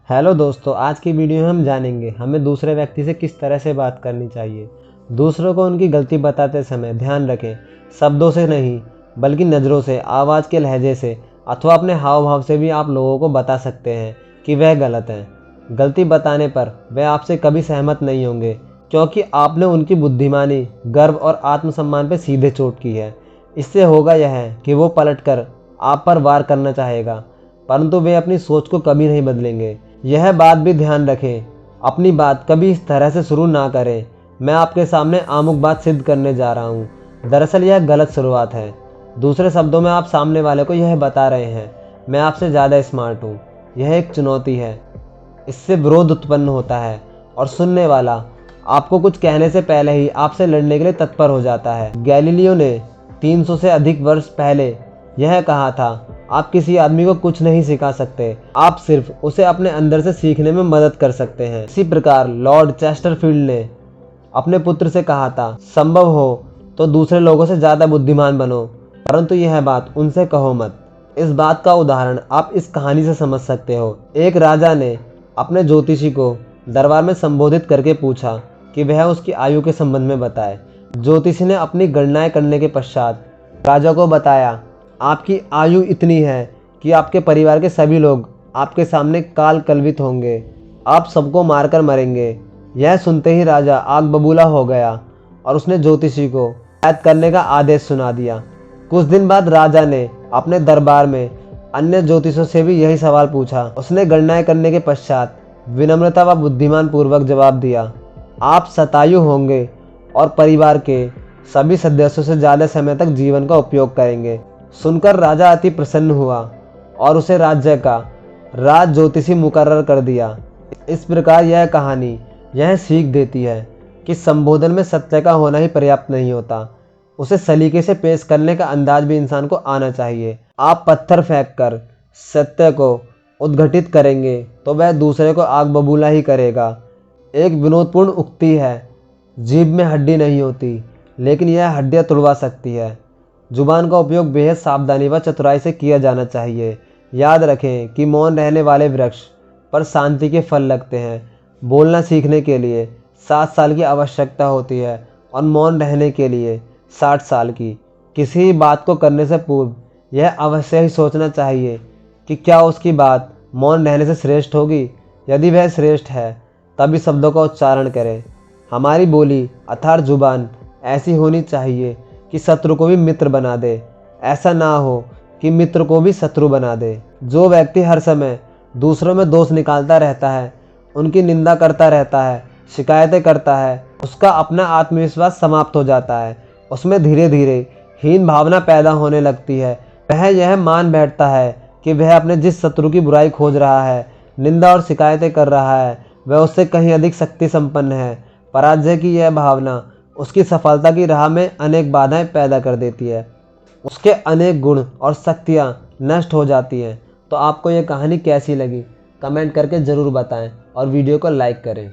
Hello दोस्तों, आज की वीडियो में हम जानेंगे हमें दूसरे व्यक्ति से किस तरह से बात करनी चाहिए। दूसरों को उनकी गलती बताते समय ध्यान रखें, शब्दों से नहीं बल्कि नज़रों से, आवाज़ के लहजे से अथवा अपने हाव भाव से भी आप लोगों को बता सकते हैं कि वह गलत हैं। गलती बताने पर वह आपसे कभी सहमत नहीं होंगे, क्योंकि आपने उनकी बुद्धिमानी, गर्व और आत्मसम्मान पर सीधे चोट की है। इससे होगा यह कि वो पलटकर आप पर वार करना चाहेगा, परंतु वे अपनी सोच को कभी नहीं बदलेंगे। यह बात भी ध्यान रखें, अपनी बात कभी इस तरह से शुरू ना करें, मैं आपके सामने अमुक बात सिद्ध करने जा रहा हूँ। दरअसल यह गलत शुरुआत है। दूसरे शब्दों में आप सामने वाले को यह बता रहे हैं, मैं आपसे ज़्यादा स्मार्ट हूँ। यह एक चुनौती है। इससे विरोध उत्पन्न होता है और सुनने वाला आपको कुछ कहने से पहले ही आपसे लड़ने के लिए तत्पर हो जाता है। गैलीलियो ने 300 से अधिक वर्ष पहले यह कहा था, आप किसी आदमी को कुछ नहीं सिखा सकते, आप सिर्फ उसे अपने अंदर से सीखने में मदद कर सकते हैं। इसी प्रकार लॉर्ड चेस्टरफील्ड ने अपने पुत्र से कहा था, संभव हो तो दूसरे लोगों से ज़्यादा बुद्धिमान बनो, परंतु यह बात उनसे कहो मत। इस बात का उदाहरण आप इस कहानी से समझ सकते हो। एक राजा ने अपने ज्योतिषी को दरबार में संबोधित करके पूछा कि वह उसकी आयु के संबंध में बताए। ज्योतिषी ने अपनी गणनाएं करने के पश्चात राजा को बताया, आपकी आयु इतनी है कि आपके परिवार के सभी लोग आपके सामने काल कलवित होंगे, आप सबको मारकर मरेंगे। यह सुनते ही राजा आग बबूला हो गया और उसने ज्योतिषी को कैद करने का आदेश सुना दिया। कुछ दिन बाद राजा ने अपने दरबार में अन्य ज्योतिषों से भी यही सवाल पूछा। उसने गणनाएं करने के पश्चात विनम्रता व बुद्धिमान पूर्वक जवाब दिया, आप शतायु होंगे और परिवार के सभी सदस्यों से ज़्यादा समय तक जीवन का उपयोग करेंगे। सुनकर राजा अति प्रसन्न हुआ और उसे राज्य का राज ज्योतिषी मुकर्रर कर दिया। इस प्रकार यह कहानी यह सीख देती है कि संबोधन में सत्य का होना ही पर्याप्त नहीं होता, उसे सलीके से पेश करने का अंदाज भी इंसान को आना चाहिए। आप पत्थर फेंक कर सत्य को उद्घटित करेंगे तो वह दूसरे को आग बबूला ही करेगा। एक विनोदपूर्ण उक्ति है, जीभ में हड्डी नहीं होती लेकिन यह हड्डियाँ तुड़वा सकती है। जुबान का उपयोग बेहद सावधानी व चतुराई से किया जाना चाहिए। याद रखें कि मौन रहने वाले वृक्ष पर शांति के फल लगते हैं। बोलना सीखने के लिए 7 साल की आवश्यकता होती है और मौन रहने के लिए 60 साल की। किसी बात को करने से पूर्व यह अवश्य ही सोचना चाहिए कि क्या उसकी बात मौन रहने से श्रेष्ठ होगी। यदि वह श्रेष्ठ है तभी शब्दों का उच्चारण करें। हमारी बोली अर्थात जुबान ऐसी होनी चाहिए कि शत्रु को भी मित्र बना दे, ऐसा ना हो कि मित्र को भी शत्रु बना दे। जो व्यक्ति हर समय दूसरों में दोष निकालता रहता है, उनकी निंदा करता रहता है, शिकायतें करता है, उसका अपना आत्मविश्वास समाप्त हो जाता है। उसमें धीरे धीरे हीन भावना पैदा होने लगती है। वह यह मान बैठता है कि वह अपने जिस शत्रु की बुराई खोज रहा है, निंदा और शिकायतें कर रहा है, वह उससे कहीं अधिक शक्ति संपन्न है। पराजय की यह भावना उसकी सफलता की राह में अनेक बाधाएं पैदा कर देती है। उसके अनेक गुण और शक्तियां नष्ट हो जाती हैं। तो आपको यह कहानी कैसी लगी कमेंट करके ज़रूर बताएं और वीडियो को लाइक करें।